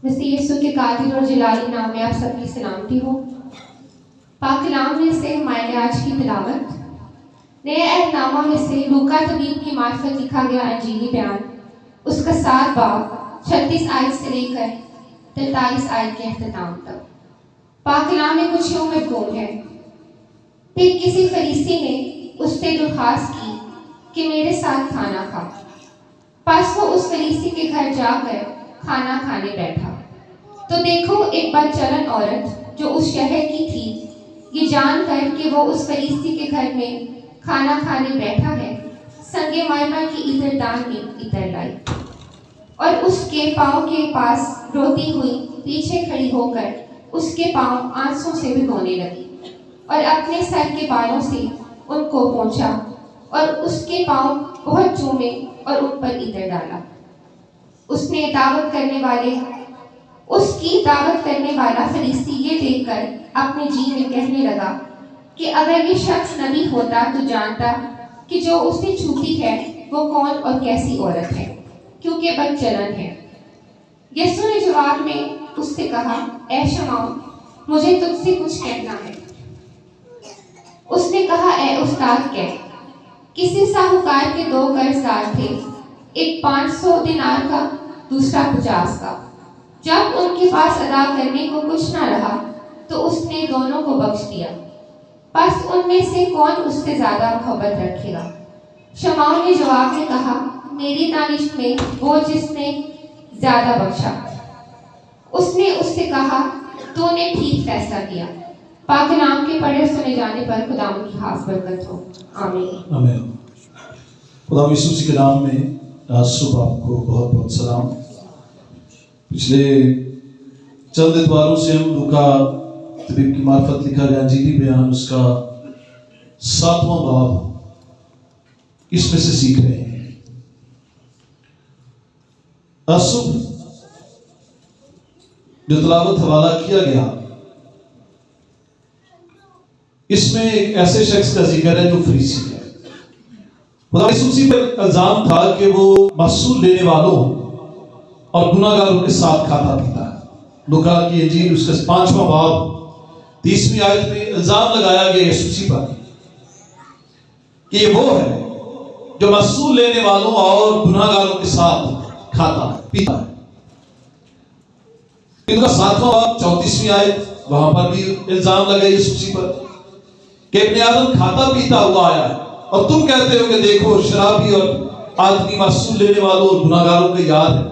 مسیح یسوع کے قادر اور جلالی نام میں آپ سب کی سلامتی ہو۔ پاک کلام میں سے مائل آج کی تلاوت نئے عہد نامہ میں سے لوکا طبیب کی معرفت لکھا گیا انجیلی بیان، اس کا 7 باب 36 آیت سے لے کر 43 آیت کے اختتام تک۔ پاک کلام میں کچھ یوں مضمون ہے: پھر کسی فریسی نے اس سے درخواست کی کہ میرے ساتھ کھانا کھا۔ پس وہ اس فریسی کے گھر جا کر کھانا کھانے بیٹھا تو دیکھو ایک بدچلن عورت جو اس شہر کی تھی، یہ جان کر کہ وہ اس فریسی کے گھر میں کھانا کھانے بیٹھا ہے، سنگ مرمر کی عطر دان میں عطر لائی اور اس کے پاؤں کے پاس روتی ہوئی پیچھے کھڑی ہو کر اس کے پاؤں آنسوں سے بھگونے لگی اور اپنے سر کے بالوں سے ان کو پونچھا اور اس کے پاؤں بہت چومے اور ان پر عطر ڈالا۔ اس کی دعوت کرنے والا فریسی یہ دیکھ کر اپنے جی میں کہنے لگا کہ اگر یہ شخص نبی ہوتا تو جانتا کہ جو اس نے چھوٹی ہے وہ کون اور کیسی عورت ہے، کیونکہ بدچلن ہے۔ یسوع نے جواب میں اس سے کہا، اے شمعون، مجھے تجھ سے کچھ کہنا ہے۔ اس نے کہا، اے استاد کہہ۔ کسی ساہوکار کے 2 قرض دار تھے، ایک 500 دینار کا، دوسرا 50 کا۔ جب ان کے پاس ادا کرنے کو کچھ نہ رہا تو اس نے دونوں کو بخش دیا۔ پس ان میں سے کون اس سے زیادہ محبت رکھے گا؟ شمعون نے جواب میں کہا، میری دانش میں وہ جس نے زیادہ بخشا۔ اس نے اس سے کہا، تو نے ٹھیک فیصلہ کیا۔ پاک نام کے پڑھے سنے جانے پر خداوند کی خاص برکت ہو، آمین۔ آمین۔ خدا یسوع کے نام میں آج صبح آپ کو بہت بہت سلام۔ پچھلے چند اتواروں سے ہم لوکا طبیب کی معرفت لکھا گیا انجیلی بیان، اس کا 7واں باب اس میں سے سیکھ رہے ہیں۔ آج صبح جو تلاوت حوالہ کیا گیا، اس میں ایک ایسے شخص کا ذکر ہے جو فریسی ہے۔ خدا یسوع پر الزام تھا کہ وہ محصول لینے والوں اور گناہ گاروں کے ساتھ کھاتا پیتا ہے۔ لوکا کی انجیل اس کا 5واں باب 30ویں آیت میں الزام لگایا گیا یسوع پر کہ یہ وہ ہے جو محصول لینے والوں اور گناہ گاروں کے ساتھ کھاتا پیتا ہے۔ ان کا 7واں باب 34ویں آیت، وہاں پر بھی الزام لگا یسوع پر کہ ابن آدم کھاتا پیتا ہوا آیا ہے اور تم کہتے ہو کہ دیکھو شرابی اور آدمی محصول لینے والوں اور گناہ گاروں کا یاد ہے۔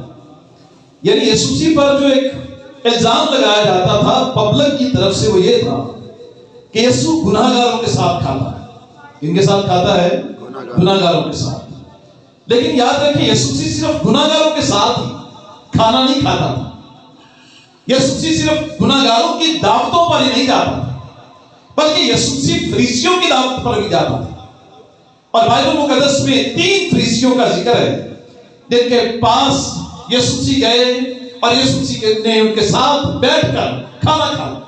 یعنی یسوع پر جو ایک الزام لگایا جاتا تھا پبلک کی طرف سے وہ یہ تھا کہ یسوع گناہ گاروں کے ساتھ کھاتا ہے۔ ان کے ساتھ کھاتا ہے؟ گناہ گاروں کے ساتھ۔ لیکن یاد رکھیں یسوع صرف گناہ گاروں کے ساتھ ہی کھانا نہیں کھاتا تھا۔ یسوع صرف گناہ گاروں کی دعوتوں پر ہی نہیں جاتا تھا، بلکہ یسوع فریسیوں کی دعوت پر بھی جاتا تھا۔ اور بائبل مقدس میں 3 فریسیوں کا ذکر ہے جن کے پاس یسوع گئے اور یسوع نے ان کے ساتھ بیٹھ کر کھانا کھایا۔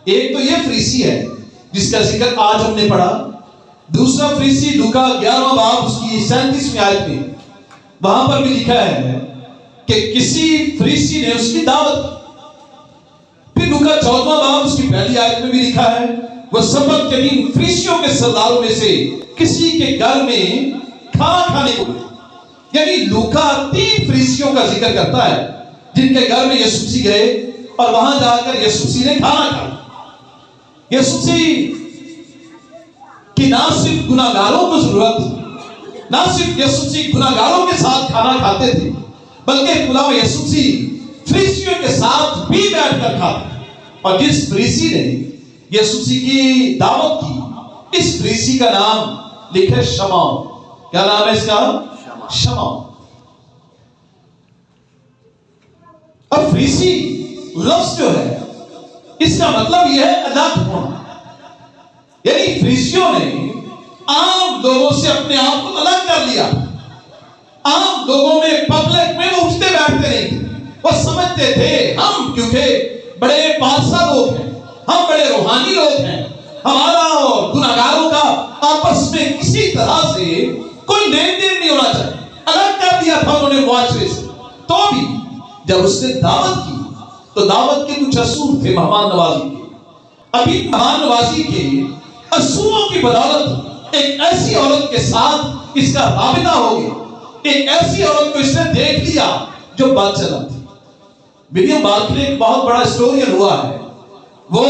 ایک تو یہ فریسی ہے جس کا ذکر آج ہم نے پڑھا۔ دوسرا فریسی لوکا 11واں باب اس کی 37ویں آیت میں، وہاں پر بھی لکھا ہے کہ کسی فریسی نے اس کی دعوت کی۔ پھر لوکا 14واں باب اس کی پہلی آیت میں بھی لکھا ہے وہ سبق جنین فریسیوں کے سرداروں میں سے کسی کے گھر میں کھانا کھانے کو گئے۔ یعنی لوکا 3 فریسیوں کا ذکر کرتا ہے جن کے گھر میں یسوع گئے اور وہاں جا کر یسوع نے کھانا کھایا۔ یسوع کی نہ صرف گناہ گاروں کو ضرورت تھی، نہ صرف یسوع گناہ گاروں کے ساتھ کھانا کھاتے تھے، بلکہ خدا یسوع فریسیوں کے ساتھ بھی بیٹھ کر کھاتے۔ اور جس فریسی نے یسوع کی دعوت کی، اس فریسی کا نام لکھے شمعون۔ کیا نام ہے اس کا؟ شمعون۔ اور فریسی لفظ جو ہے اس کا مطلب یہ ہے الگ ہونا۔ یعنی فریسیوں نے عام لوگوں سے اپنے آپ کو الگ کر لیا۔ عام لوگوں میں پبلک میں وہ اٹھتے بیٹھتے نہیں تھے۔ وہ سمجھتے تھے ہم کیونکہ بڑے پادشاہ لوگ ہیں، ہم بڑے روحانی لوگ ہیں، ہمارا اور گناہ گاروں کا آپس میں کسی طرح سے کوئی لین دین نہیں ہونا چاہیے۔ الگ کر دیا تھا انہوں نے معاشرے سے۔ تو بھی جب اس نے دعوت کی تو دعوت کے کچھ اصول تھے مہمان نوازی کے. ابھی مہمان نوازی کے اصولوں کی بدولت ایک ایسی عورت کے ساتھ اس کا رابطہ ہو گیا. ایک ایسی عورت کو اس نے دیکھ لیا جو بد چلن تھی. ولیم بارکلے ایک بہت بڑا ہسٹورین ہوا ہے. وہ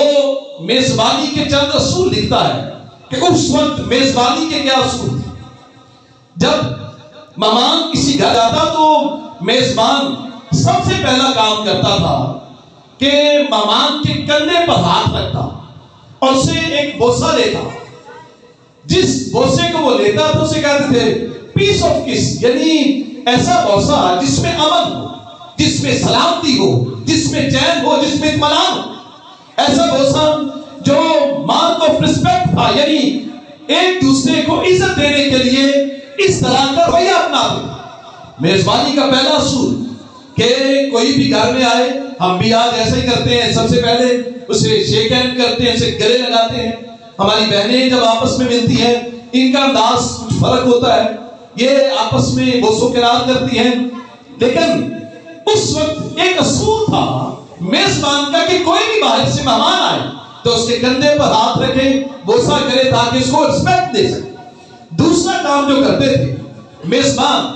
میزبانی کے چند اصول لکھتا ہے کہ اس وقت میزبانی کے کیا اصول تھے. جب مہمان کسی گھر آتا تو میزبان سب سے پہلا کام کرتا تھا کہ مہمان کے کندھے پر ہاتھ رکھتا اور اسے ایک بوسہ لیتا. جس بوسے کو وہ لیتا تو اسے کہتے تھے پیس آف کس، یعنی ایسا بوسہ جس میں امن ہو، جس میں سلامتی ہو، جس میں چین ہو، جس میں اطمینان ہو. ایسا بوسہ جو مارک آف ریسپیکٹ تھا، یعنی ایک دوسرے کو عزت دینے کے لیے اس طرح کا رویہ اپناتے. میزبانی کا پہلا اصول کہ کوئی بھی گھر میں آئے، ہم بھی آج ایسا ہی کرتے ہیں. سب سے پہلے اسے شیک ہینڈ کرتے ہیں، اسے گلے لگاتے ہیں. ہماری بہنیں جب آپس میں ملتی ہیں ان کا انداز کچھ فرق ہوتا ہے، یہ آپس میں بوسو کرار کرتی ہیں. لیکن اس وقت ایک اصول تھا میزبان کا کہ کوئی بھی باہر سے مہمان آئے تو اس کے کندھے پر ہاتھ رکھے، بوسہ کرے تاکہ اس کو رسپیکٹ دے سکے. دوسرا کام جو کرتے تھے میزبان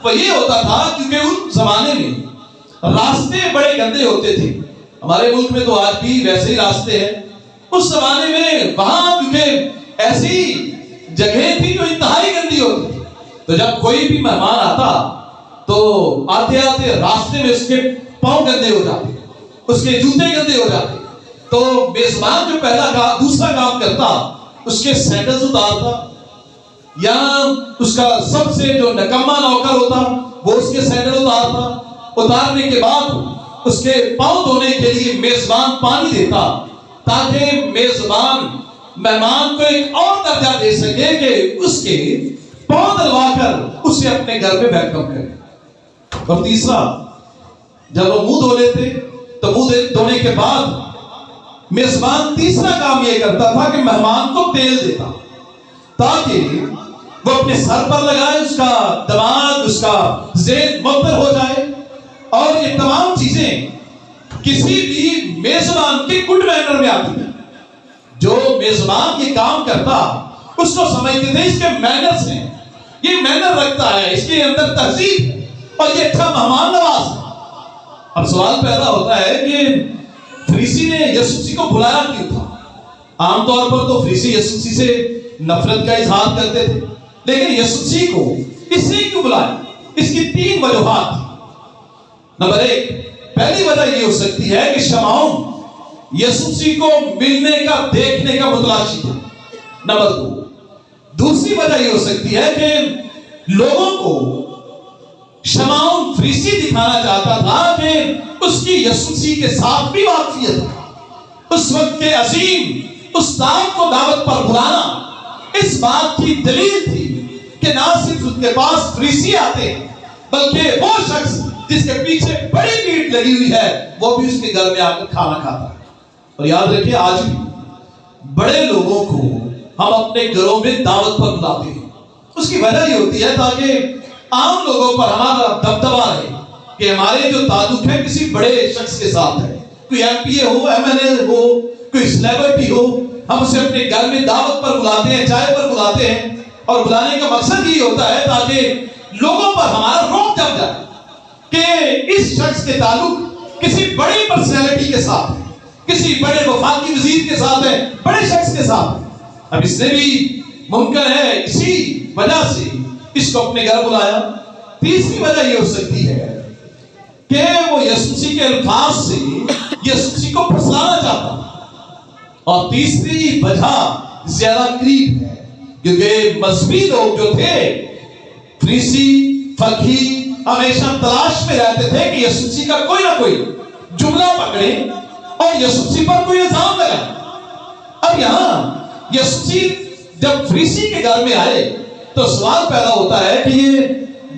وہ یہ ہوتا تھا، کیونکہ ان زمانے میں راستے بڑے گندے ہوتے تھے. ہمارے ملک میں تو آج بھی ویسے ہی راستے ہیں. اس زمانے میں وہاں کیونکہ ایسی جگہیں تھی جو انتہائی گندی ہوتی تھی. تو جب کوئی بھی مہمان آتا تو آتے آتے راستے میں اس کے پاؤں گندے ہو جاتے، اس کے جوتے گندے ہو جاتے. تو میزبان جو دوسرا کام کرتا، اس کے سینڈلز اتارتا، یا اس کا سب سے جو نکما نوکر ہوتا وہ اس کے سینڈل اتارتا. اتارنے کے بعد اس کے پاؤں دھونے کے لیے میزبان پانی دیتا تاکہ میزبان مہمان کو ایک اور درجہ دے سکے کہ اس کے پاؤں دلوا کر اسے اپنے گھر میں ویلکم کرے. اور تیسرا، جب وہ منہ دھو لیتے تو منہ دھونے کے بعد میزبان تیسرا کام یہ کرتا تھا کہ مہمان کو تیل دیتا تاکہ وہ اپنے سر پر لگائے، اس کا دماغ، اس کا ذہن معطر ہو جائے. اور یہ تمام چیزیں کسی بھی میزبان کے گڈ مینر میں آتی ہیں. جو میزبان یہ کام کرتا اس کو سمجھتے تھے اس کے مینرز ہیں، یہ مینر رکھتا ہے، اس کے اندر تہذیب ہے اور یہ اچھا مہمان نواز ہے. اب سوال پیدا ہوتا ہے کہ فریسی نے یسوع مسیح کو بلایا کیوں تھا؟ عام طور پر تو فریسی یسوع مسیح سے نفرت کا اظہار کرتے تھے، لیکن یسوع مسیح کو اس نے کیوں بلایا؟ اس کی 3 وجوہات. نمبر 1، پہلی وجہ یہ ہو سکتی ہے کہ شمعون یسوع مسیح کو ملنے کا، دیکھنے کا متلاشی تھا. نمبر 2، دوسری وجہ یہ ہو سکتی ہے کہ لوگوں کو شمعون فریسی دکھانا چاہتا تھا کہ اس کی یسوع مسیح کے ساتھ بھی واقفیت ہے. اس وقت کے عظیم استاد کو دعوت پر بلانا اس بات کی دلیل تھی کہ نہ صرف اس کے پاس فریسی آتے ہیں بلکہ وہ شخص جس کے پیچھے بڑی بھیڑ لگی ہوئی ہے وہ بھی اس کے گھر میں آ کر کھانا کھاتا ہے. اور یاد رکھیں آج بھی بڑے لوگوں کو ہم اپنے گھروں میں دعوت پر بلاتے ہیں. اس کی وجہ یہ ہوتی ہے تاکہ عام لوگوں پر ہمارا دبدبا رہے کہ ہمارے جو تعلق ہے کسی بڑے شخص کے ساتھ ہے، کوئی ایم پی اے ہو، ایم ایل اے ہو، کوئی سلیبریٹی ہو. ہم اسے اپنے گھر میں دعوت پر بلاتے ہیں، چائے پر بلاتے ہیں، اور بلانے کا مقصد یہ ہوتا ہے تاکہ لوگوں پر ہمارا روب جم جائے کہ اس شخص کے تعلق کسی بڑی پرسنالٹی کے ساتھ ہے، کسی بڑے وفاقی وزیر کے ساتھ ہے، بڑے شخص کے ساتھ ہے. اب اس نے بھی ممکن ہے اسی وجہ سے اس کو اپنے گھر بلایا. تیسری وجہ یہ ہو سکتی ہے کہ وہ یسوع مسیح کے الفاظ سے یسوع مسیح کو پھنسانا چاہتا. اور تیسری وجہ زیادہ قریب ہے کیونکہ مذہبی لوگ جو تھے، فریسی، فقیہ، ہمیشہ تلاش میں رہتے تھے کہ یسوع مسیح کا کوئی نہ کوئی جملہ پکڑے اور یسوع مسیح پر کوئی الزام لگائے. اب یہاں یسوع مسیح جب فریسی کے گھر میں آئے تو سوال پیدا ہوتا ہے کہ یہ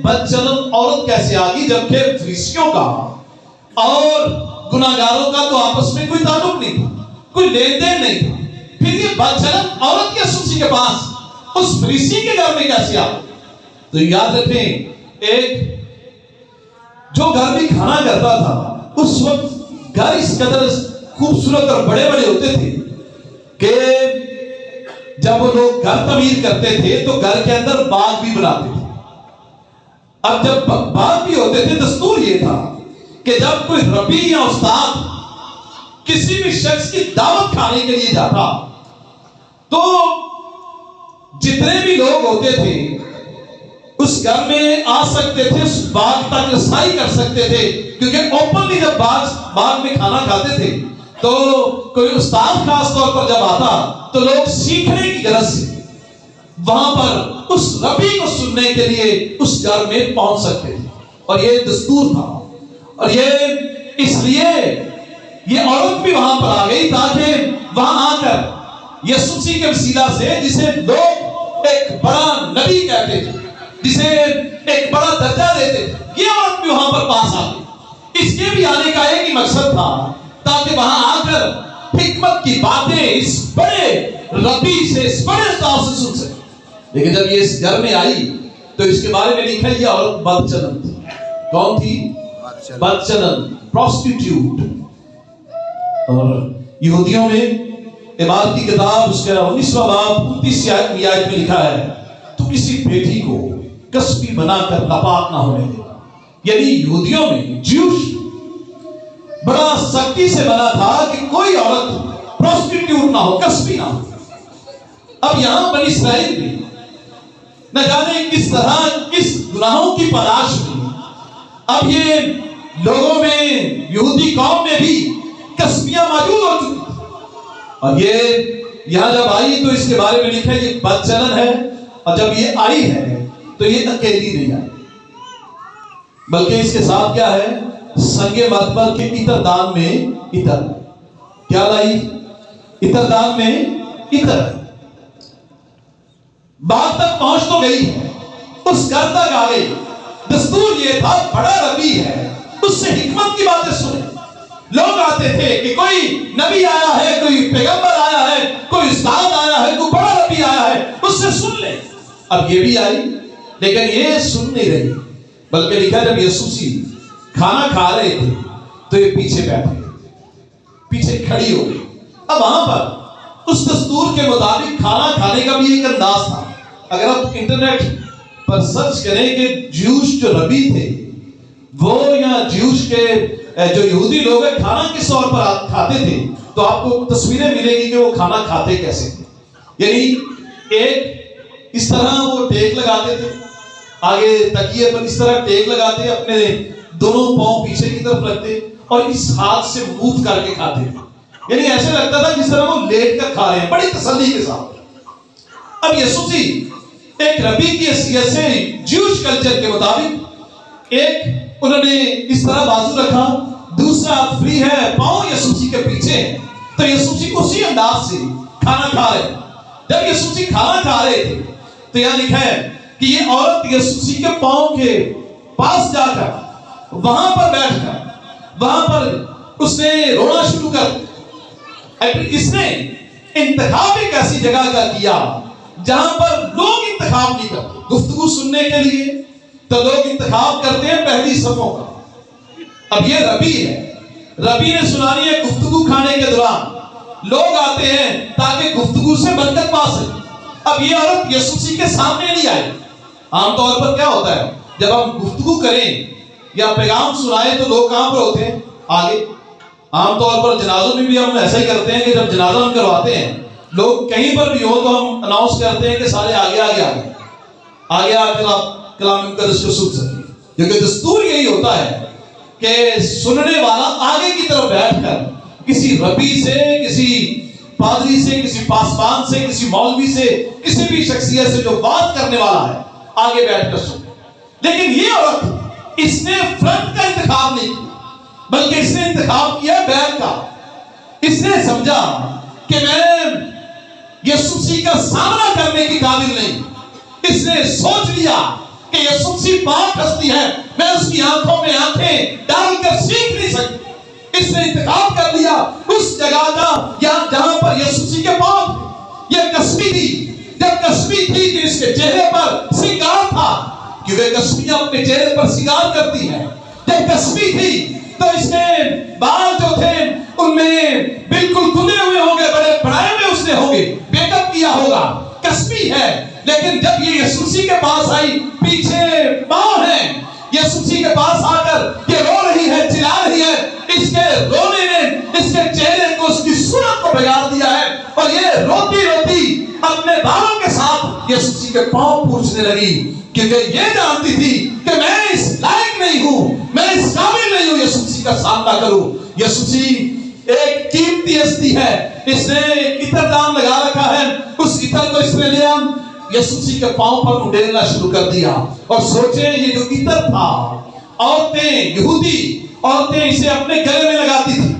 بدچلن عورت کیسے آ گئی، جبکہ فریسیوں کا اور گناہگاروں کا تو آپس میں کوئی تعلق نہیں تھا، کوئی لین دین نہیں تھا. پھر یہ بدچلن عورت یسوع مسیح کے پاس اس فریسی کے گھر میں کیسے آ گئی؟ تو یاد رکھیں، ایک جو گھر میں کھانا کرتا تھا اس وقت گھر اس قدر خوبصورت اور بڑے بڑے ہوتے تھے کہ جب وہ لوگ گھر تعمیر کرتے تھے تو گھر کے اندر باغ بھی بناتے تھے. اب جب باغ بھی ہوتے تھے دستور یہ تھا کہ جب کوئی ربی یا استاد کسی بھی شخص کی دعوت کھانے کے لیے جاتا تو جتنے بھی لوگ ہوتے تھے اس گھر میں آ سکتے تھے, اس باغ تک رسائی کر سکتے تھے, کیونکہ اوپنلی جب باغ میں کھانا کھاتے تھے تو کوئی استاد خاص طور پر جب آتا تو لوگ سیکھنے کی غرض سے وہاں پر اس ربی کو سننے کے لیے اس گھر میں پہنچ سکتے تھے. اور یہ دستور تھا, اور یہ اس لیے یہ عورت بھی وہاں پر آ گئی تاکہ وہاں آ کر یسوع مسیح کے وسیلہ سے, جسے لوگ ایک بڑا نبی کہتے تھے, جسے ایک بڑا درجہ دیتے تھے, یہ عورت بھی وہاں پر پاس آ گئی. اس کے بھی آنے کا ایک ہی مقصد تھا تاکہ وہاں آ کر حکمت کی باتیں اس بڑے ربی سے, اس بڑے استاد سے سن سکے. لیکن جب یہ اس گھر میں آئی تو اس کے بارے میں لکھا یہ عورت بدچلن تھی. کون تھی؟ بدچلن, پروسٹیٹیوٹ. اور یہودیوں میں عبارت کی کتاب اس کا 19واں باب 29 آیت میں لکھا ہے تو کسی بیٹی کو کسبی بنا کر ناپاک نہ ہونے دے. یعنی یہودیوں میں جیوش بڑا سختی سے بنا تھا کہ کوئی عورت پروسٹیٹیوٹ نہ ہو, کسبی نہ ہو. اب یہاں بنی اسرائیل میں نہ جانے کس طرح کس گناہوں کی پلاش میں اب یہ لوگوں میں, یہودی قوم میں بھی کسبیاں موجود ہو چکی. اور یہ یہاں جب آئی تو اس کے بارے میں لکھا ہے یہ بدچلن ہے, اور جب یہ آئی ہے تو یہ اکیلی نہیں آئی بلکہ اس کے ساتھ کیا ہے, سنگ مرمر کے عطر دان میں عطر. کیا لائی؟ عطر دان میں عطر. باغ تک پہنچ تو گئی ہے, اس گھر تک آ گئی. دستور یہ تھا بڑا ربی ہے, اس سے حکمت کی باتیں سنیں. لوگ آتے تھے کہ کوئی نبی آیا ہے, کوئی پیغمبر آیا ہے, کوئی استاد آیا ہے, کوئی بڑا ربی آیا ہے, اس سے سن لیں. اب یہ بھی آئی لیکن یہ سن نہیں رہی, بلکہ لکھا جب یسوع مسیح کھانا کھا رہے تھے تو یہ پیچھے بیٹھے, پیچھے کھڑی ہو گئی. اب وہاں پر اس دستور کے مطابق کھانا کھانے کا بھی ایک انداز تھا. اگر آپ انٹرنیٹ پر سرچ کریں کہ جیوش جو ربی تھے وہ یا جیوش کے جو یہودی لوگ ہیں کھانا کس طور پر کھاتے تھے تو آپ کو تصویریں ملے گی کہ وہ کھانا کھاتے کیسے تھے. یعنی ایک اس طرح وہ ٹیک لگاتے تھے, آگے تکیے پر اس طرح ٹیک لگاتے, اپنے دونوں پاؤں پیچھے کی طرف رکھتے اور اس ہاتھ سے موو کر کے کھاتے. یعنی ایسے لگتا تھا جس طرح وہ لیٹ کر کھا رہے ہیں, بڑی تسلی کے ساتھ. اب یسوع مسیح ایک ربی کی حیثیت سے جیوش کلچر کے مطابق ایک انہوں نے اس طرح بازو رکھا, دوسرا ہاتھ فری ہے, پاؤں یسوع مسیح کے پیچھے ہیں, تو یسوع مسیح اسی انداز سے کھانا کھا رہے ہیں. جب یسوع مسیح کھانا کھا رہے تھے تو یہاں لکھا ہے کہ یہ عورت یسوع مسیح کے پاؤں کے پاس جا کر وہاں پر بیٹھ کر وہاں پر اس نے رونا شروع کر. اس نے انتخاب ایک ایسی جگہ کا کیا جہاں پر لوگ انتخاب نہیں کرتے. گفتگو سننے کے لیے تو لوگ انتخاب کرتے ہیں پہلی صفوں کا. اب یہ ربی ہے, ربی نے سنانی ہے گفتگو کھانے کے دوران, لوگ آتے ہیں تاکہ گفتگو سے برکت پا سکے. اب یہ عورت یسوع مسیح کے سامنے نہیں آئی. عام طور پر کیا ہوتا ہے جب ہم گفتگو کریں یا پیغام سنائیں تو لوگ کہاں پر ہوتے ہیں؟ آگے. عام طور پر جنازوں میں بھی ہم ایسا ہی کرتے ہیں کہ جب جنازہ ہم کرواتے ہیں لوگ کہیں پر بھی ہو تو ہم اناؤنس کرتے ہیں کہ سارے آگے آگے آگے آگے آ کر آپ کلام مقدس کو سن سکیں. کیونکہ دستور یہی ہوتا ہے کہ سننے والا آگے کی طرف بیٹھ کر کسی ربی سے, کسی پادری سے, کسی پاسبان سے, کسی مولوی سے, کسی بھی شخصیت سے جو بات کرنے والا ہے آگے بیٹھ کر سن. لیکن یہ عورت اس نے فرنٹ کا انتخاب نہیں کیا بلکہ اس نے انتخاب کیا بیک کا. اس نے سمجھا کہ میں یسوع مسیح کا سامنا کرنے کی قابل نہیں. اس نے سوچ لیا کہ یسوع مسیح پاک ہستی ہے, میں اس کی آنکھوں میں آنکھیں ڈال کر سیکھ نہیں سکتی. اس نے انتخاب کر لیا اس جگہ کا جہاں پر یسوع مسیح کے پاؤں. یہ کسبی تھی. جب کسبی تھی کہ اس کے چہرے پر سنگار تھا, کیونکہ کسبیاں اپنے چہرے پر سنگار کرتی ہیں. جب کسبی تھی تو اس کے بال جو تھے ان میں بالکل دھلے ہوئے ہوں گے, بڑے بڑھائے ہوئے اس نے ہوں گے, بیک اپ کیا ہوگا, کسبی ہے. لیکن جب یہ یسوع مسیح کے پاس آئی, پیچھے پاؤں ہیں, یسوع مسیح کے پاس آ کر یہ رو رہی ہے, چلا رہی ہے, اس کے رونے نے اس کے چہرے کو, اس کی صورت کو بگاڑ دیا ہے, اور یہ روتی روتی اپنے بالوں کے ساتھ یسوع مسیح کے پاؤں پوچھنے لگی, کیونکہ یہ جانتی تھی کہ میں اس لائق نہیں ہوں, میں اس قابل نہیں ہوں یسوع مسیح کا سامنا کروں. یسوع مسیح ایک قیمتی ہستی ہے, اس نے ایک عطر دان لگا رکھا ہے, اس عطر کو اس نے لیا, یسوع مسیح کے پاؤں پر اڈیلنا شروع کر دیا. اور سوچیں یہ جو عطر تھا, عورتیں, یہودی عورتیں اسے اپنے گلے میں لگاتی تھی,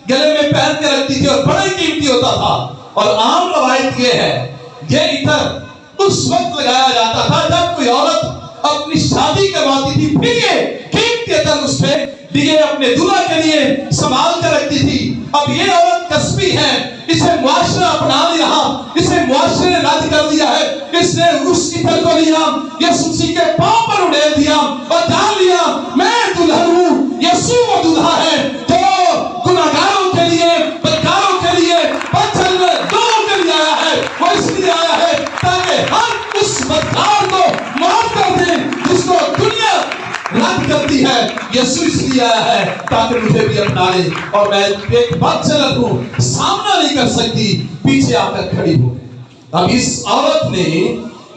گلے میں پہن کے رکھتی تھی, اور بڑا قیمتی ہوتا تھا. اور عام روایت یہ ہے, یہ عطر اس وقت لگایا جاتا تھا جب کوئی عورت اپنی شادی کرواتی تھی, پھر یہ قیمتی عطر اس پہ دیے اپنے دلہا کے لیے سنبھال کر رکھتی تھی. اب یہ عورت کسبی ہے, اسے معاشرہ اپنا لیا, اسے معاشرے نے رد کر دیا ہے, اس نے اس عطر کو لیا, یسوع مسیح کے پاؤں پر اڈیل دیا, اور جان لیا میں دلہن ہوں, یسوع وہ دلہا ہے جو گناہگاروں کے لیے, بدکاروں کے لیے, بدچلنے لوگوں کے لیے آیا ہے. وہ اس لیے آیا ہے تاکہ ہم اس بدکار کو معاف کر دیں جس کو دنیا رد کرتی ہے. یسوع اس لیے آیا ہے تاکہ مجھے بھی اپنا لے, اور میں ایک بدچلن ہوں, سامنا نہیں کر سکتی, پیچھے آ کر کھڑی ہوں. اب اس عورت نے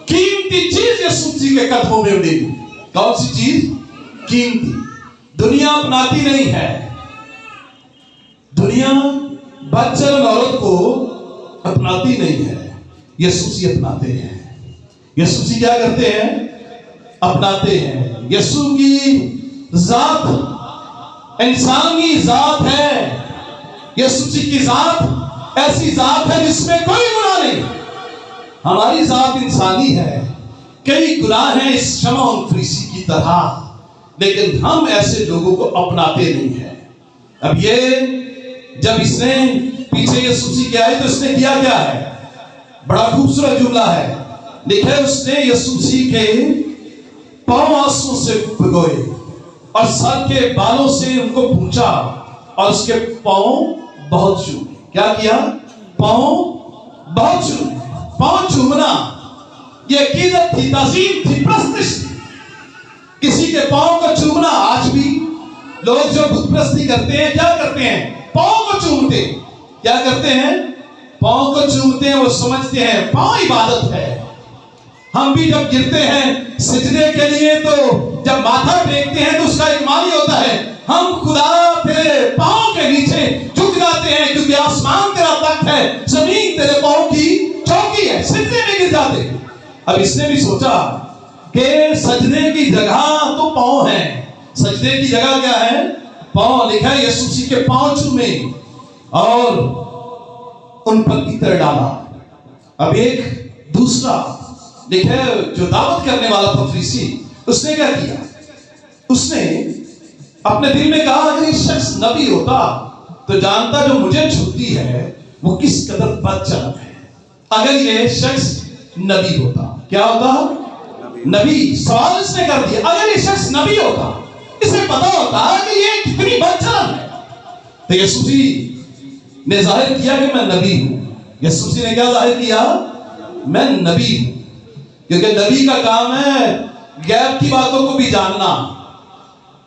قیمتی چیز یسوع مسیح کے قدموں میں اڈیلی. کون سی چیز؟ قیمتی. دنیا اپناتی نہیں ہے, دنیا بدچلن عورت کو اپناتی نہیں ہے, یسوع مسیح اپناتے ہیں. یسوع مسیح کیا کرتے ہیں؟ اپناتے ہیں. یسوع کی ذات انسانی ذات ہے, یسوع مسیح کی ذات ایسی ذات ہے جس میں کوئی گناہ نہیں. ہماری ذات انسانی ہے, کئی گناہ ہیں اس شمعون فریسی کی طرح, لیکن ہم ایسے لوگوں کو اپناتے نہیں ہیں. اب یہ جب اس نے پیچھے یسوع مسیح کے آئے تو اس نے کیا کیا ہے؟ بڑا خوبصورت جملہ ہے, لکھا ہے اس نے یسوع مسیح کے پاؤں آنسو سے بھگوئے, اور سر کے بالوں سے ان کو پوچھا, اور اس کے پاؤں بہت چومے. کیا کیا؟ پاؤں بہت چومے. پاؤں چومنا یہ عقیدت تھی, تعظیم تھی, پرستش تھی. کسی کے پاؤں کو چومنا, آج بھی لوگ جو بت پرستی کرتے ہیں کیا کرتے ہیں؟ پاؤں کو چومتے. کیا کرتے ہیں؟ پاؤں کو چومتے ہیں. وہ سمجھتے ہیں پاؤں عبادت ہے. ہم بھی جب گرتے ہیں سجدے کے لیے تو جب ماتھا ٹیکتے ہیں تو اس کا ایک معنی ہوتا ہے ہم خدا تیرے پاؤں کے نیچے جھک جاتے ہیں, کیونکہ آسمان تیرا تخت ہے, زمین تیرے پاؤں کی چوکی ہے, سجدے میں گر جاتے ہیں. اب اس نے بھی سوچا کہ سجدے کی جگہ تو پاؤں ہیں. سجدے کی جگہ کیا ہے؟ پاؤں. لکھا ہے یسوع مسیح کے پاؤں چومے اور ان پر عطر ڈالا. اب ایک دوسرا لکھا ہے جو دعوت کرنے والا تھا فریسی, اس نے کیا کیا؟ اس نے اپنے دل میں کہا اگر یہ شخص نبی ہوتا تو جانتا جو مجھے چھوتی ہے وہ کس قدر بدچلن ہے. اگر یہ شخص نبی ہوتا, کیا ہوتا؟ نبی. سوال اس نے کر دیا, اگر یہ شخص نبی ہوتا, اسے پتا ہوتا کہ یہ کتنی بدچلن ہے. تو یسوع مسیح نے ظاہر کیا کہ میں نبی ہوں. یسوع مسیح نے کیا ظاہر کیا؟ میں نبی ہوں. کیونکہ نبی کا کام ہے غیب کی باتوں کو بھی جاننا,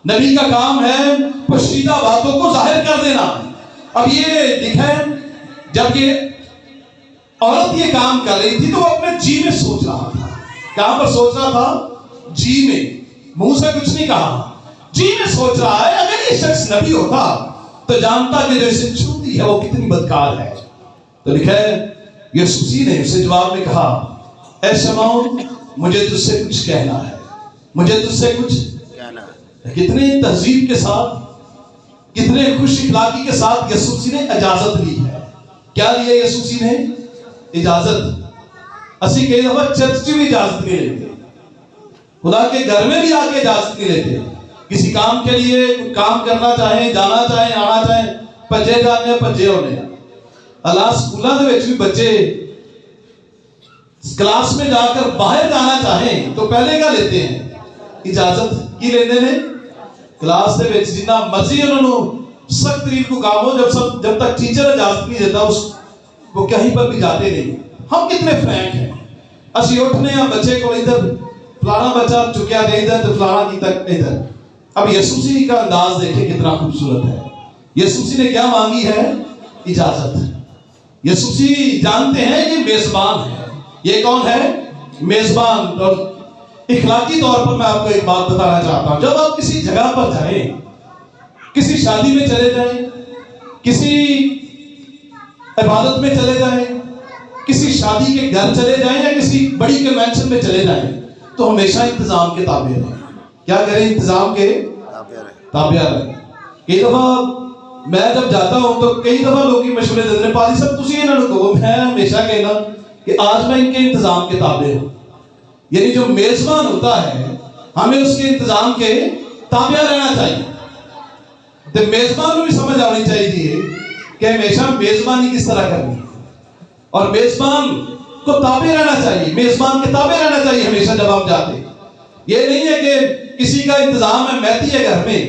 نبی کا کام ہے پوشیدہ باتوں کو ظاہر کر دینا. اب یہ لکھا ہے جب یہ عورت یہ کام کر رہی تھی تو وہ اپنے جی میں سوچ رہا تھا. کہاں پر سوچ رہا تھا؟ جی میں. منہ سے کچھ نہیں کہا, جی میں سوچ رہا ہے اگر یہ شخص نبی ہوتا تو جانتا کہ جو اسے چھوتی ہے وہ کتنی بدکار ہے. تو لکھا ہے یسوع مسیح نے اسے جواب میں کہا, اے شمعون مجھے تجھ سے کچھ کہنا ہے, مجھے تجھ سے کچھ کہنا ہے. کتنے تہذیب کے ساتھ, کتنے خوش اخلاقی کے ساتھ یسوع مسیح نے اجازت لی ہے. کیا لیا یسوع مسیح نے؟ اجازت. اسی کئی دفعہ چرچ کی بھی اجازت نہیں لیتے, خدا کے گھر میں بھی آ کے اجازت نہیں لیتے. کسی کام کے لیے کام کرنا چاہیں, جانا چاہیں, آنا چاہیں, پجے جانے پجے ہونے. اللہ سکولوں کے وچ بھی بچے کلاس میں جا کر باہر جانا چاہیں تو پہلے کیا لیتے ہیں؟ اجازت. کی لیتے ہیں؟ کلاس دے وچ جنہ مرضی انہوں نے سخت ترین کو کام ہو، جب تک ٹیچر اجازت نہیں دیتا وہ کہیں پر بھی جاتے نہیں. ہم کتنے فرینک ہیں. اسی اٹھنے ہیں بچے کو ادھر فلانا بچہ چکیا دے ادھر تو فلانا کی تک ادھر. اب یسوع مسیح کا انداز دیکھیں کتنا خوبصورت ہے. یسوع مسیح نے کیا مانگی ہے؟ اجازت. یسوع مسیح جانتے ہیں یہ میزبان ہے. یہ کون ہے؟ میزبان. اور اخلاقی طور پر میں آپ کو ایک بات بتانا چاہتا ہوں. جب آپ کسی جگہ پر جائیں، کسی شادی میں چلے جائیں، کسی عبادت میں چلے جائیں، کسی شادی کے گھر چلے جائیں یا کسی بڑی کنونشن میں چلے جائیں، تو ہمیشہ انتظام کے تابع رہیں. کیا کریں؟ انتظام کے تابع رہیں. کئی دفعہ میں جب جاتا ہوں تو کئی دفعہ لوگ کی مشورے دیتے ہیں، پادری صاحب تسی انہاں نوں کہو. میں ہمیشہ کہنا کہ آج میں ان کے انتظام کے تابع ہوں. یعنی جو میزبان ہوتا ہے ہمیں اس کے انتظام کے تابع رہنا چاہیے. تو میزبان کو بھی سمجھ آنی چاہیے کہ ہمیشہ میزبانی کس طرح کرنی ہے، اور میزبان کو تابع رہنا چاہیے. میزبان کے تابع رہنا چاہیے ہمیشہ جب آپ جاتے. یہ نہیں ہے کہ کسی کا انتظام ہے مہدی ہے گھر میں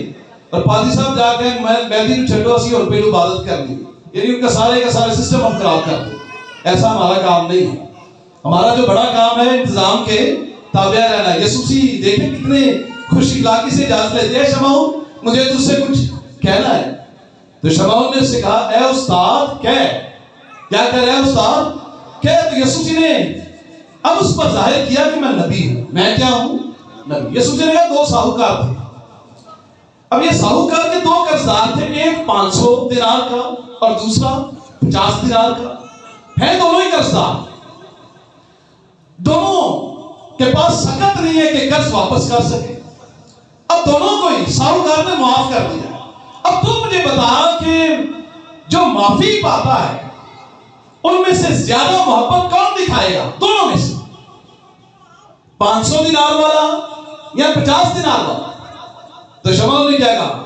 اور پادری صاحب جا کے مہدی کو چھڈو اسی اور پہلو عبادت کر لی، یعنی ان کا سارے سسٹم ہم خراب کر دیں. ایسا ہمارا کام نہیں ہے. ہمارا جو بڑا کام ہے انتظام کے تابع رہنا. یسوع مسیح دیکھیں کتنے خوش اخلاقی سے اجازت لیتے ہیں. شمعون مجھے تجھ سے کچھ کہنا ہے. تو شمعون نے اس سے کہا اے استاد کہہ. کیا کہہ رہا ہے استاد؟ کہہ. تو یسوع مسیح نے اب اس پر ظاہر کیا کہ میں نبی ہوں. میں کیا ہوں؟ نبی. یسوع مسیح نے کہا 2 ساہوکار تھے. اب یہ ساہوکار کے 2 قرضدار تھے، ایک 500 دینار کا اور دوسرا 50 دینار کا. ہیں دونوں ہی قرضدار. دونوں کے پاس سکت نہیں ہے کہ قرض واپس کر سکے. اب دونوں کو ہی ساہوکار نے معاف کر دیا. اب تو مجھے بتا کہ جو معافی پاتا ہے ان میں سے زیادہ محبت کون دکھائے گا دونوں میں سے؟ 500 دینار والا یا 50 دینار والا؟ تو شمعون نے کیا کہا؟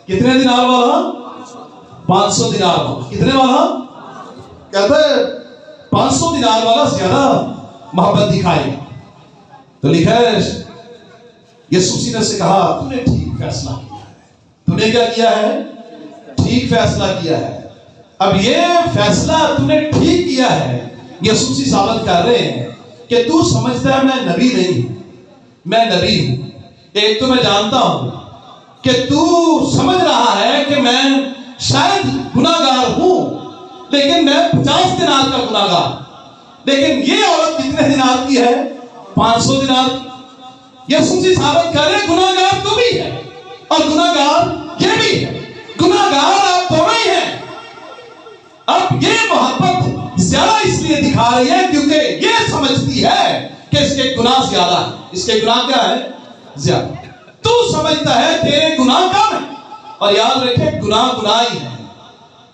کتنے دینار والا؟ 500 دینار والا. کتنے والا؟ کہتا ہے 500 دینار والا زیادہ محبت دکھائے گا. تو لکھا ہے یسوع مسیح نے سے کہا تو نے ٹھیک فیصلہ کیا ہے. تو نے کیا کیا ہے؟ ٹھیک فیصلہ کیا ہے. اب یہ فیصلہ تو نے ٹھیک کیا ہے. یسوع مسیح ثابت کر رہے ہیں کہ تو سمجھتا ہے میں نبی نہیں ہوں، میں نبی ہوں. ایک تو میں جانتا ہوں کہ تو سمجھ رہا ہے کہ میں شاید گناہگار ہوں، لیکن میں 50 دینار کا گناہگار. لیکن یہ عورت کتنے دینار کی ہے؟ 500 دینار کی. یسوع مسیح ثابت کر رہے گناہگار تو بھی ہے اور گناہگار یہ بھی ہے. گناہگار آپ دونوں ہی ہیں. اب یہ محبت زیادہ اس لیے دکھا رہی ہے کیونکہ یہ سمجھتی ہے کہ اس کے گناہ زیادہ ہے. اس کے گناہ کیا ہے؟ زیادہ. تو سمجھتا ہے تیرے گناہ کم ہے. اور یاد رکھے گناہ ہی ہے.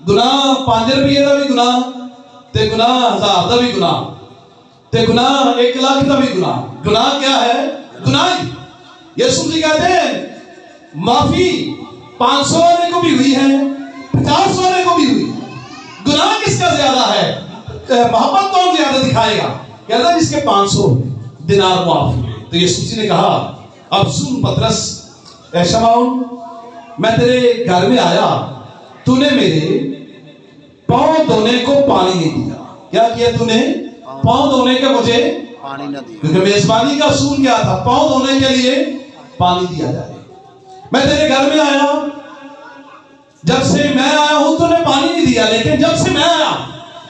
گناہ 5 روپے کا بھی گناہ تے گناہ 1000 کا بھی گناہ تے گناہ 1 لاکھ کا بھی گناہ. گناہ کیا ہے؟ گناہ ہی. یسوع مسیح کہتے ہیں معافی 500 والے کو بھی ہوئی ہے، 50 والے کو بھی ہوئی. گناہ کس کا زیادہ ہے؟ محبت کون زیادہ دکھائے گا؟ کہتا ہے جس کے 500 دینار معاف ہوئے. تو یسوع مسیح نے کہا اب سن پطرس، اے شمعون میں تیرے گھر میں آیا، تو نے میرے پاؤں دھونے کو پانی نہیں دیا. کیا کیا تو نے؟ پاؤں دھونے کے مجھے پانی نہ دیا. کیونکہ میزبانی کا اصول کیا تھا؟ پاؤں دھونے کے لیے پانی دیا جائے. میں تیرے گھر میں آیا، جب سے میں آیا ہوں تو نے پانی نہیں دیا، لیکن جب سے میں آیا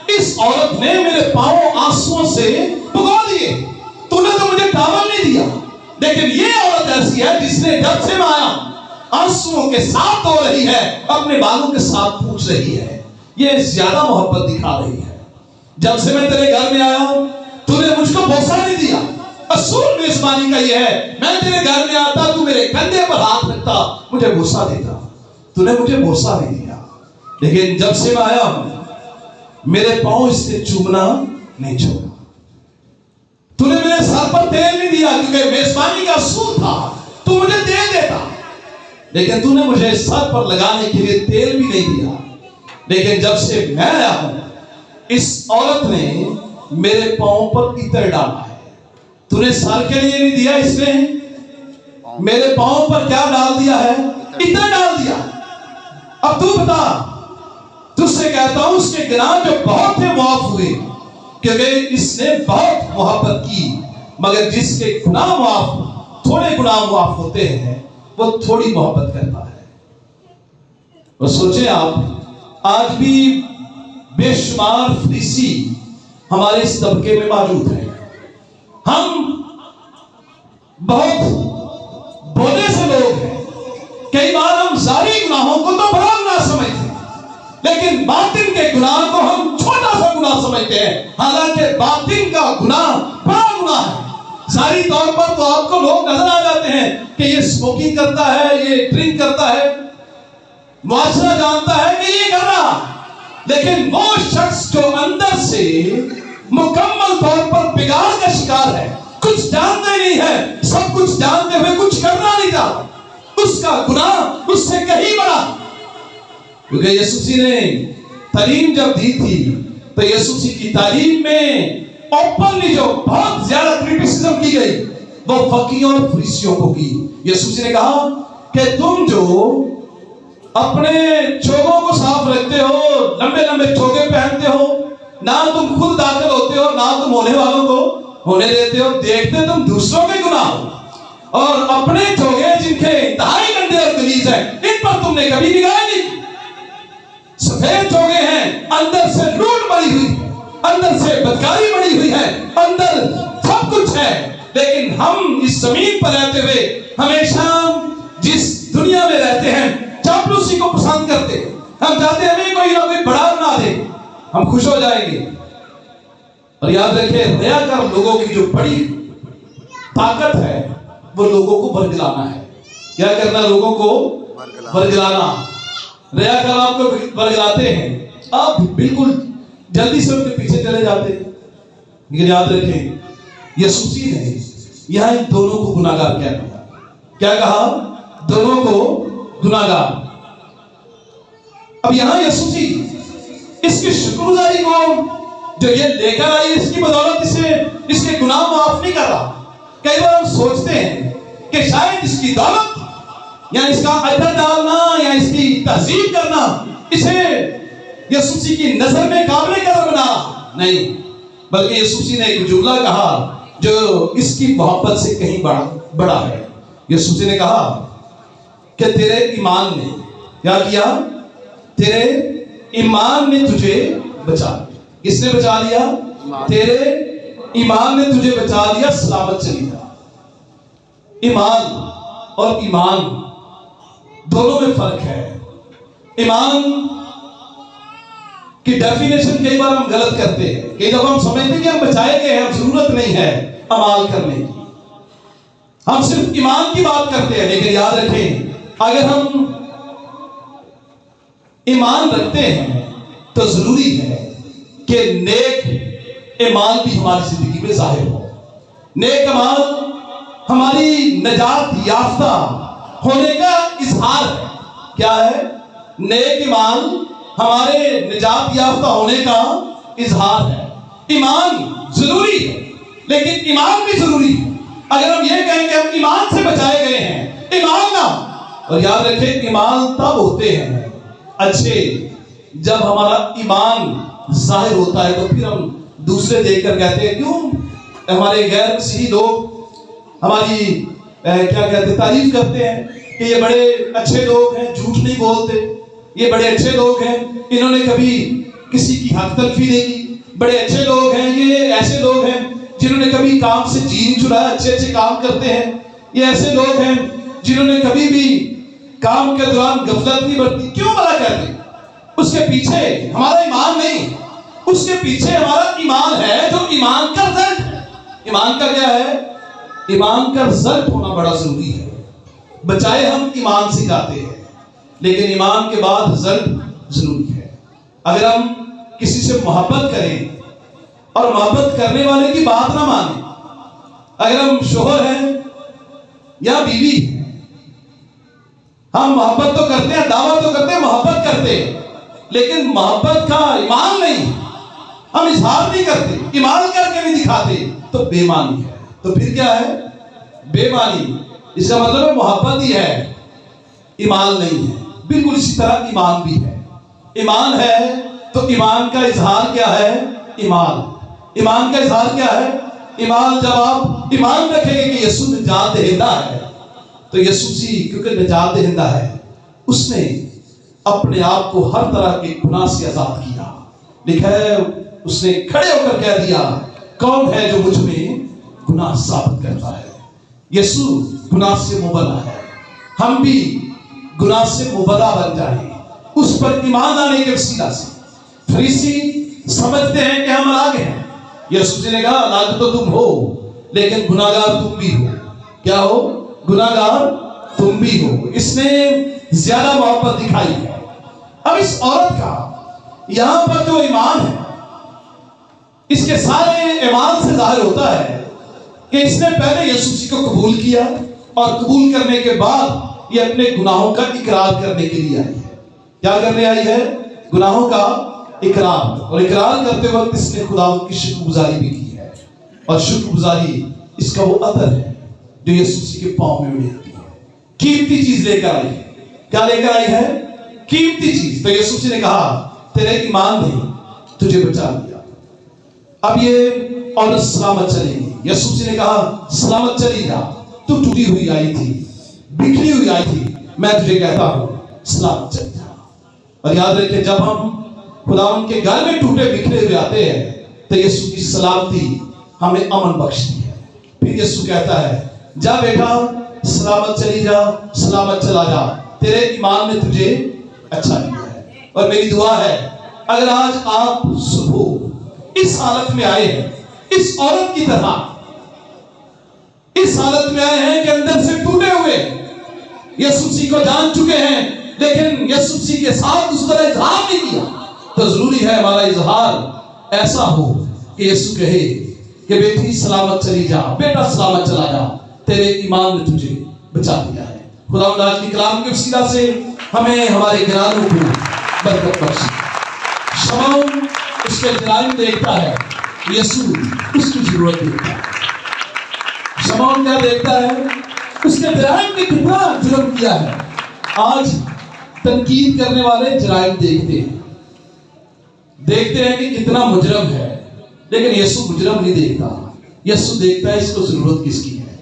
اس عورت نے میرے پاؤں آنسوؤں سے بھگو دیے. تو نے تو مجھے ٹاول نہیں دیا، لیکن یہ عورت ایسی ہے جس نے جب سے میں آیا آنسوؤں کے ساتھ دھو رہی ہے، اپنے بالوں کے ساتھ پوچھ رہی ہے. یہ زیادہ محبت دکھا رہی ہے. جب سے میں تیرے گھر میں آیا تو نے مجھ کو بوسہ نہیں دیا. اصول میزبانی کا یہ ہے، میں تیرے گھر میں آتا تو میرے کندھے پر ہاتھ رکھتا، مجھے بوسہ دیتا. تو نے مجھے بوسہ نہیں دیا. لیکن جب سے میں آیا ہوں میرے پاؤں اس سے چومنا نہیں چھوڑا. تو نے میرے سر پر تیل نہیں دیا، کیونکہ میزبانی کا اصول تھا تو مجھے تیل دیتا، لیکن تو نے مجھے سر پر لگانے کے لیے تیل بھی نہیں دیا. لیکن جب سے میں آیا ہوں اس عورت نے میرے پاؤں پر عطر ڈالا ہے. تو نے سر کے لیے نہیں دیا، اس نے میرے پاؤں پر کیا ڈال دیا ہے؟ اتنا ڈال دیا. اب تو بتا, تجھ سے کہتا ہوں اس کے گناہ جو بہت تھے معاف ہوئے, کیونکہ اس نے بہت محبت کی. مگر جس کے گناہ معاف, تھوڑے گناہ معاف ہوتے ہیں, وہ تھوڑی محبت کرتا ہے. اور سوچیں آپ, آج بھی بے شمار فریسی ہمارے اس طبقے میں موجود ہیں. ہم بہت بولے سے لوگ ہیں. کئی بار ہم ظاہری گناہوں کو تو بڑا گناہ سمجھتے ہیں, لیکن باطن کے گناہ کو ہم چھوٹا سا گناہ سمجھتے ہیں, حالانکہ باطن کا گناہ بڑا گناہ ہے. ظاہری طور پر تو آپ کو لوگ نظر آ جاتے ہیں کہ یہ اسموکنگ کرتا ہے, یہ ڈرنک کرتا ہے, معاشرہ جانتا ہے کہ یہ کر رہا, لیکن وہ شخص جو اندر سے مکمل طور پر بگاڑ کا شکار ہے, کچھ جانتے نہیں ہے, سب کچھ جانتے ہوئے کچھ کرنا نہیں چاہتا, اس کا گناہ اس سے کہیں بڑا. کیونکہ یسوع مسیح نے تعلیم جب دی تھی تو یسوع مسیح کی تعلیم میں اوپنلی جو بہت زیادہ کرٹیسزم کی گئی وہ فقیوں اور فریسیوں کو کی. یسوع مسیح نے کہا کہ تم جو اپنے چوگوں کو صاف رکھتے ہو, لمبے لمبے چوگے پہنتے ہو, نہ تم خود داخل ہوتے ہو, نہ تم ہونے والوں کو ہونے دیتے ہو, دیکھتے تم دوسروں کے گناہ ہو, اور اپنے چوگے جن کے انتہائی گندے اور غلیظ ہیں ان پر تم نے کبھی نگاہ نہیں کی. سفید چوگے ہیں, اندر سے لوٹ بڑی ہوئی, اندر سے بدکاری بڑی ہوئی ہے, اندر سب کچھ ہے, لیکن ہم اس زمین پر رہتے ہوئے ہمیشہ جس دنیا میں رہتے ہیں چاپلوسی کو پسند کرتے ہیں. ہم چاہتے ہیں ہمیں کوئی نہ کوئی بڑا بنا دے, ہم خوش ہو جائیں گے. اور یاد رکھیں, ریاکار لوگوں کی جو بڑی طاقت ہے وہ لوگوں کو برگلانا ہے. کیا کرنا؟ لوگوں کو برگلانا. ریاکار آپ کو برگلاتے ہیں, آپ بالکل جلدی سے ان کے پیچھے چلے جاتے ہیں. لیکن یاد رکھیں, یسوع مسیح نے یہاں ان دونوں کو گناہگار کہہ دیا. کیا کہا؟ دونوں کو گناہگار. اب یہاں یسوع مسیح اس کی شکر گزاری کو جو یہ لے کر آئی, اس کی بدولت اس کے گناہ معاف نہیں کر رہا. کئی بار ہم سوچتے ہیں کہ شاید اس کی دولت یا اس کا اجر ڈالنا یا اس کی تہذیب کرنا اسے یسوع مسیح کی نظر میں قابل قدر بنا. نہیں, بلکہ یسوع مسیح نے ایک جملہ کہا جو اس کی محبت سے کہیں بڑا ہے. یسوع مسیح نے کہا کہ تیرے ایمان نے کیا کیا؟ تیرے ایمان نے تجھے بچا لیا. کس نے بچا لیا؟ تیرے ایمان نے تجھے بچا لیا, سلامت چلی جا. ایمان اور ایمان دونوں میں فرق ہے. ایمان کی ڈیفینیشن کئی بار ہم غلط کرتے ہیں. کئی دفعہ ہم سمجھتے ہیں کہ ہم بچائے گئے ہیں, ضرورت نہیں ہے اعمال کرنے کی, ہم صرف ایمان کی بات کرتے ہیں. لیکن یاد رکھیں, اگر ہم ایمان رکھتے ہیں تو ضروری ہے کہ نیک اعمال بھی ہماری زندگی میں ظاہر ہو. نیک اعمال ہماری نجات یافتہ ہونے کا اظہار ہے. کیا ہے؟ نیک اعمال ہمارے نجات یافتہ ہونے کا اظہار ہے. ایمان ضروری ہے, لیکن ایمان بھی ضروری ہے. اگر ہم یہ کہیں کہ ہم ایمان سے بچائے گئے ہیں, ایمان نہ. اور یاد رکھیں, ایمان تب ہوتے ہیں اچھے جب ہمارا ایمان ظاہر ہوتا ہے. تو پھر ہم دوسرے دیکھ کر کہتے ہیں, کیوں ہمارے غیر مسیحی لوگ ہماری کیا کہتے ہیں, تعریف کرتے ہیں کہ یہ بڑے اچھے لوگ ہیں, جھوٹ نہیں بولتے, یہ بڑے اچھے لوگ ہیں, انہوں نے کبھی کسی کی حق تلفی نہیں کی, بڑے اچھے لوگ ہیں, یہ ایسے لوگ ہیں جنہوں نے کبھی کام سے جی نہیں چھڑایا, اچھے اچھے کام کرتے ہیں, یہ ایسے لوگ ہیں جنہوں نے کبھی بھی کام کے دوران غفلت نہیں برتی. کیوں بھلا کہتے ہیں؟ اس کے پیچھے ہمارا ایمان نہیں, اس کے پیچھے ہمارا ایمان ہے جو ایمان کا رزلٹ ہے. ایمان کا کیا ہے؟ ایمان کا رزلٹ ہونا بڑا ضروری ہے. بچائے ہم ایمان سے جاتے ہیں, لیکن ایمان کے بعد رزلٹ ضروری ہے. اگر ہم کسی سے محبت کریں اور محبت کرنے والے کی بات نہ مانیں, اگر ہم شوہر ہیں یا بیوی ہیں, ہم محبت تو کرتے ہیں, دعویٰ تو کرتے ہیں, محبت کرتے ہیں, لیکن محبت کا ایمان نہیں, ہم اظہار نہیں کرتے, ایمان کر کے نہیں دکھاتے, تو بے معنی ہے. تو پھر کیا ہے؟ بے معنی. اس کا مطلب محبت ہی ہے, ایمان نہیں ہے. بالکل اسی طرح ایمان بھی ہے. ایمان ہے تو ایمان کا اظہار کیا ہے؟ ایمان کا اظہار کیا ہے؟ ایمان. جب آپ ایمان رکھیں گے کہ یسوع نجات دہندہ ہے تو یسوع کیونکہ نجات دہندہ ہے، اس نے اپنے آپ کو ہر طرح کے گناہ سے آزاد کیا. لکھا ہے اس نے کھڑے ہو کر کہہ دیا کون ہے جو مجھ میں گناہ ثابت کرتا ہے؟ یسوع گناہ سے مبرا ہے. ہم بھی گناہ سے مبرا بن جائیں اس پر ایمان آنے کے وسیلہ سے. فریسی سمجھتے ہیں کہ ہم الگ ہیں. یسوع نے کہا الگ تو تم ہو لیکن گناہگار تم بھی ہو. کیا ہو؟ گناہگار تم بھی ہو. اس نے زیادہ محبت دکھائی ہے. اب اس عورت کا یہاں پر جو ایمان ہے اس کے سارے ایمان سے ظاہر ہوتا ہے کہ اس نے پہلے یسوع کو قبول کیا اور قبول کرنے کے بعد یہ اپنے گناہوں کا اقرار کرنے کے لیے آئی ہے. کیا کرنے آئی ہے؟ گناہوں کا اقرار. اور اقرار کرتے وقت اس نے خدا کی شکر گزاری بھی کی ہے. اور شکر گزاری اس کا وہ عطر ہے جو یسوع کے پاؤں میں اڑتی ہے. قیمتی چیز لے کر آئی ہے. کیا لے کر آئی ہے؟ قیمتی چیز. تو یسوع نے کہا تیرے ایمان نے تجھے بچا لیا. اب یہ عورت سلامت چلے گی. یسوع نے کہا سلامت چلی جا، تو ٹوٹی ہوئی آئی تھی، بکھری ہوئی آئی تھی، میں تجھے کہتا ہوں سلامت چل جا. اور یاد رکھیں جب ہم خداوند کے گھر میں ٹوٹے بکھرے ہوئے آتے ہیں تو یسوع کی سلامتی ہمیں امن بخشتی ہے. پھر یسوع کہتا ہے جا بیٹا سلامت چلی جا، سلامت چلا جا، تیرے ایمان نے تجھے اچھا کیا ہے. اور میری دعا ہے اگر آج آپ صبح اس حالت میں آئے ہیں، اس عورت کی طرح اس حالت میں آئے ہیں کہ اندر سے ٹوٹے ہوئے یسوع کو جان چکے ہیں لیکن یسوع کے ساتھ اس طرح اظہار نہیں کیا، تو ضروری ہے ہمارا اظہار ایسا ہو کہ یسوع کہے کہ بیٹی سلامت چلی جا، بیٹا سلامت چلا جا، تیرے ایمان نے تجھے بچا لیا ہے. خداوند آج کی کلام کے وسیلہ سے ہمیں ہمارے گناہوں کو برکت بخشے. شمعون اس کے جرائم دیکھتا ہے، یسوع اس کی ضرورت دیکھتا ہے. شمعون کیا دیکھتا ہے؟ اس کے جرائم نے کتنا جرم کیا ہے. آج تنقید کرنے والے جرائم دیکھتے ہیں کہ کتنا مجرم ہے، لیکن یسوع مجرم نہیں دیکھتا. یسوع دیکھتا ہے اس کو ضرورت کس کی ہے.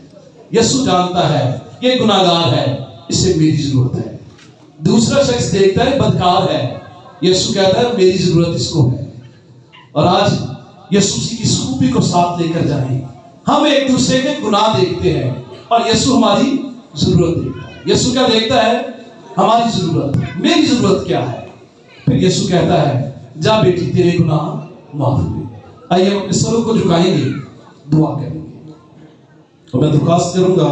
یسوع جانتا ہے یہ گناہگار ہے، اسے میری ضرورت ہے. دوسرا شخص دیکھتا ہے بدکار ہے، یسوع کہتا ہے میری ضرورت اس کو ہے. اور آج یسوع کی خوبی کو ساتھ لے کر جائیں. ہم ایک دوسرے کے گناہ دیکھتے ہیں اور یسوع ہماری ضرورت دیکھتا ہے. یسوع کیا دیکھتا ہے؟ ہماری ضرورت. میری ضرورت کیا ہے؟ پھر یسوع کہتا ہے جا بیٹی تیرے گناہ معاف ہوئے. آئیے ہم اپنے سروں کو جھکائیں گے، دعا کریں گے. اور میں درخواست کروں گا